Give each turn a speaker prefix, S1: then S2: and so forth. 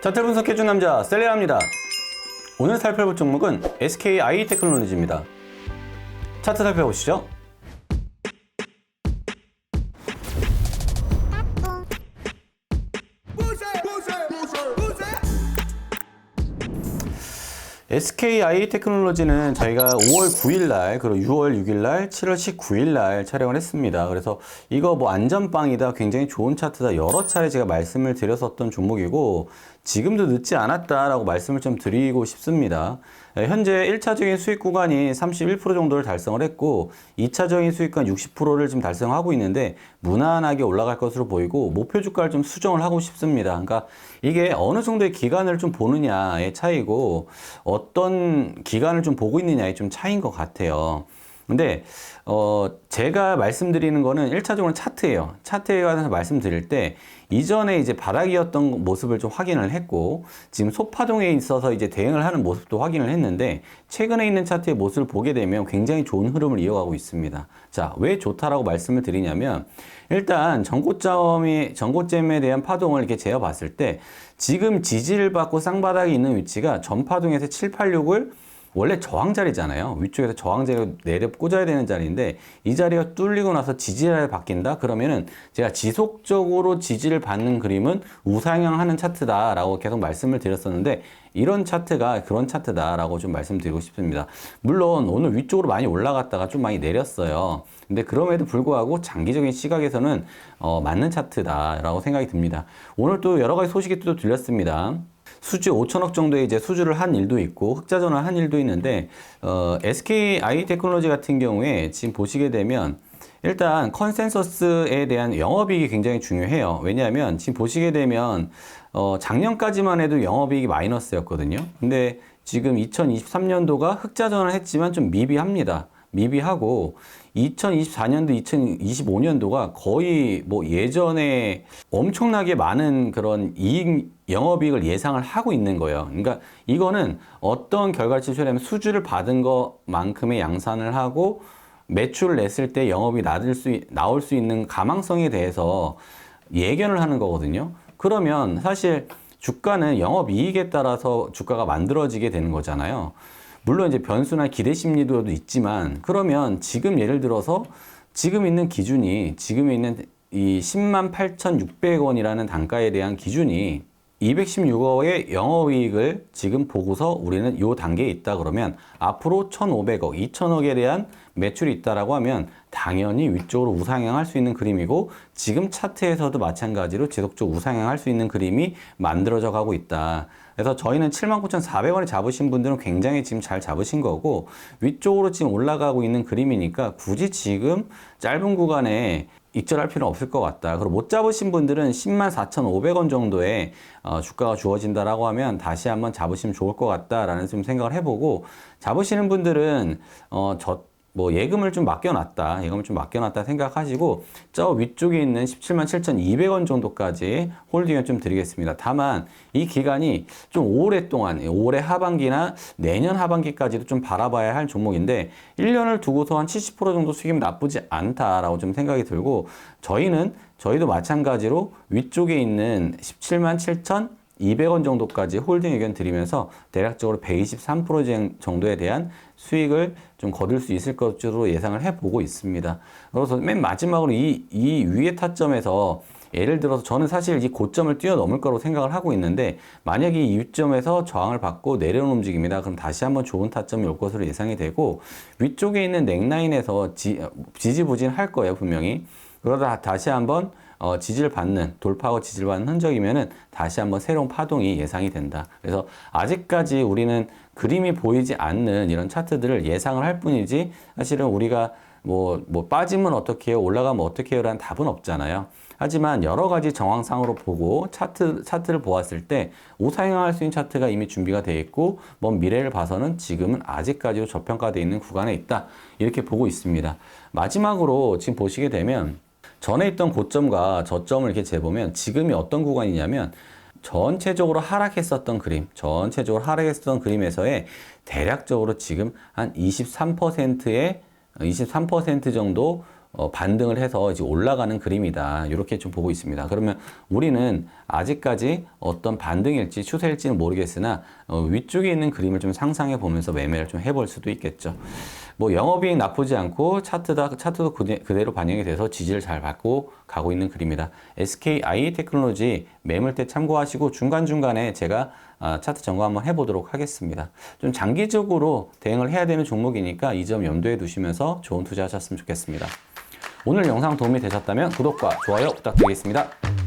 S1: 차트 분석해준 남자 셀레아입니다. 오늘 살펴볼 종목은 SKI 테크놀로지입니다. 차트 살펴보시죠. SKI 테크놀로지는 저희가 5월 9일날, 그리고 6월 6일날, 7월 19일날 촬영을 했습니다. 그래서 이거 뭐 안전빵이다, 굉장히 좋은 차트다, 여러 차례 제가 말씀을 드렸었던 종목이고, 지금도 늦지 않았다라고 말씀을 좀 드리고 싶습니다. 현재 1차적인 수익 구간이 31% 정도를 달성을 했고 2차적인 수익 구간 60%를 지금 달성하고 있는데 무난하게 올라갈 것으로 보이고 목표 주가를 좀 수정을 하고 싶습니다. 그러니까 이게 어느 정도의 기간을 좀 보느냐의 차이고 어떤 기간을 좀 보고 있느냐의 좀 차이인 것 같아요. 근데 제가 말씀드리는 거는 1차적으로 차트예요. 차트에 관해서 말씀드릴 때 이전에 이제 바닥이었던 모습을 좀 확인을 했고 지금 소파동에 있어서 이제 대응을 하는 모습도 확인을 했는데 최근에 있는 차트의 모습을 보게 되면 굉장히 좋은 흐름을 이어가고 있습니다. 자, 왜 좋다라고 말씀을 드리냐면 일단 전고점에 대한 파동을 이렇게 재어봤을 때 지금 지지를 받고 쌍바닥에 있는 위치가 전파동에서 786을 원래 저항 자리잖아요. 위쪽에서 저항 자리로 내려 꽂아야 되는 자리인데 이 자리가 뚫리고 나서 지지를 바뀐다? 그러면은 제가 지속적으로 지지를 받는 그림은 우상향하는 차트다라고 계속 말씀을 드렸었는데 이런 차트가 그런 차트다라고 좀 말씀드리고 싶습니다. 물론 오늘 위쪽으로 많이 올라갔다가 좀 많이 내렸어요. 근데 그럼에도 불구하고 장기적인 시각에서는 맞는 차트다라고 생각이 듭니다. 오늘 또 여러 가지 소식이 또 들렸습니다. 수주 5천억 정도의 이제 수주를 한 일도 있고 흑자전환 한 일도 있는데 SKI 테크놀로지 같은 경우에 지금 보시게 되면 일단 컨센서스에 대한 영업이익이 굉장히 중요해요. 왜냐하면 지금 보시게 되면 작년까지만 해도 영업이익이 마이너스였거든요. 근데 지금 2023년도가 흑자전환을 했지만 좀 미비합니다. 미비하고 2024년도, 2025년도가 거의 뭐 예전에 엄청나게 많은 그런 영업이익을 예상을 하고 있는 거예요. 그러니까 이거는 어떤 결과를 취하려면 수주를 받은 것만큼의 양산을 하고 매출을 냈을 때 영업이 나올 수 있는 가망성에 대해서 예견을 하는 거거든요. 그러면 사실 주가는 영업이익에 따라서 주가가 만들어지게 되는 거잖아요. 물론 이제 변수나 기대 심리도 있지만 그러면 지금 예를 들어서 지금 있는 기준이 지금 있는 이 108,600원이라는 단가에 대한 기준이 216억의 영업이익을 지금 보고서 우리는 이 단계에 있다 그러면 앞으로 1,500억, 2,000억에 대한 매출이 있다라고 하면 당연히 위쪽으로 우상향할 수 있는 그림이고 지금 차트에서도 마찬가지로 지속적으로 우상향할 수 있는 그림이 만들어져 가고 있다. 그래서 저희는 79,400원에 잡으신 분들은 굉장히 지금 잘 잡으신 거고 위쪽으로 지금 올라가고 있는 그림이니까 굳이 지금 짧은 구간에 익절할 필요는 없을 것 같다. 그리고 못 잡으신 분들은 104,500원 정도의 주가가 주어진다라고 하면 다시 한번 잡으시면 좋을 것 같다라는 좀 생각을 해보고 잡으시는 분들은 예금을 좀 맡겨놨다 생각하시고 저 위쪽에 있는 177,200원 정도까지 홀딩을 좀 드리겠습니다. 다만 이 기간이 좀 오랫동안 올해 하반기나 내년 하반기까지도 좀 바라봐야 할 종목인데 1년을 두고서 한 70% 정도 수익이 나쁘지 않다라고 좀 생각이 들고 저희도 마찬가지로 위쪽에 있는 177,200원 정도까지 홀딩 의견 드리면서 대략적으로 123% 정도에 대한 수익을 좀 거둘 수 있을 것으로 예상을 해보고 있습니다. 그래서 맨 마지막으로 이 위의 타점에서 예를 들어서 저는 사실 이 고점을 뛰어넘을 거라고 생각을 하고 있는데 만약에 이 위점에서 저항을 받고 내려오는 움직임이다. 그럼 다시 한번 좋은 타점이 올 것으로 예상이 되고 위쪽에 있는 넥라인에서 지지부진할 거예요. 분명히. 그러다 다시 한번 돌파하고 지지를 받는 흔적이면은 다시 한번 새로운 파동이 예상이 된다. 그래서 아직까지 우리는 그림이 보이지 않는 이런 차트들을 예상을 할 뿐이지 사실은 우리가 빠지면 어떻게 해요? 올라가면 어떻게 해요? 라는 답은 없잖아요. 하지만 여러 가지 정황상으로 보고 차트를 보았을 때 우상향할 수 있는 차트가 이미 준비가 되어 있고 먼 미래를 봐서는 지금은 아직까지도 저평가되어 있는 구간에 있다. 이렇게 보고 있습니다. 마지막으로 지금 보시게 되면 전에 있던 고점과 저점을 이렇게 재보면 지금이 어떤 구간이냐면 전체적으로 하락했었던 그림에서의 대략적으로 지금 한 23% 정도 반등을 해서 이제 올라가는 그림이다. 이렇게 좀 보고 있습니다. 그러면 우리는 아직까지 어떤 반등일지 추세일지는 모르겠으나 위쪽에 있는 그림을 좀 상상해 보면서 매매를 좀 해볼 수도 있겠죠. 뭐 영업이익 나쁘지 않고 차트도 그대로 반영이 돼서 지지를 잘 받고 가고 있는 그림이다. SKI 테크놀로지 매물대 참고하시고 중간중간에 제가 차트 점검 한번 해보도록 하겠습니다. 좀 장기적으로 대응을 해야 되는 종목이니까 이 점 염두에 두시면서 좋은 투자하셨으면 좋겠습니다. 오늘 영상 도움이 되셨다면 구독과 좋아요 부탁드리겠습니다.